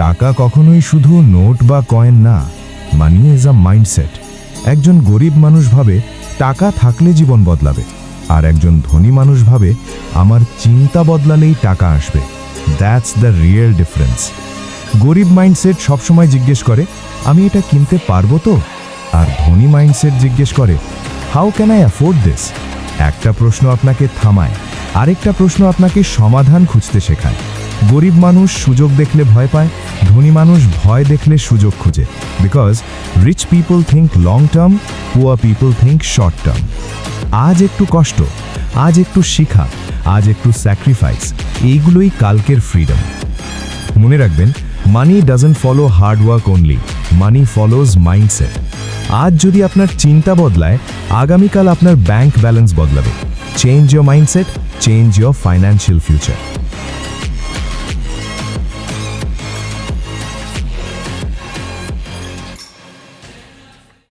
টাকা কখনোই শুধু নোট বা কয়েন না, মানি ইজ আ মাইন্ডসেট। একজন গরিব মানুষ ভাবে টাকা থাকলে জীবন বদলাবে, আর একজন ধনী মানুষ ভাবে আমার চিন্তা বদলালেই টাকা আসবে। That's the real difference. গরিব মাইন্ডসেট সবসময় জিজ্ঞেস করে, আমি এটা কিনতে পারবো তো? আর ধনী মাইন্ডসেট জিজ্ঞেস করে, how can I afford this? একটা প্রশ্ন আপনাকে থামায়, আরেকটা প্রশ্ন আপনাকে সমাধান খুঁজতে শেখায়। গরিব মানুষ সুযোগ দেখলে ভয় পায়, ধনী মানুষ ভয় দেখলে সুযোগ খুঁজে। Because rich people think long term, poor people think short term. আজ একটু কষ্ট, আজ একটু শিখা, আজ একটু স্যাক্রিফাইস, এইগুলোই কালকের ফ্রিডম। মনে রাখবেন, money doesn't follow hard work only, money follows mindset. আজ যদি আপনার চিন্তা বদলায়, আগামীকাল আপনার ব্যাংক ব্যালেন্স বদলাবে। Change your mindset, change your financial future.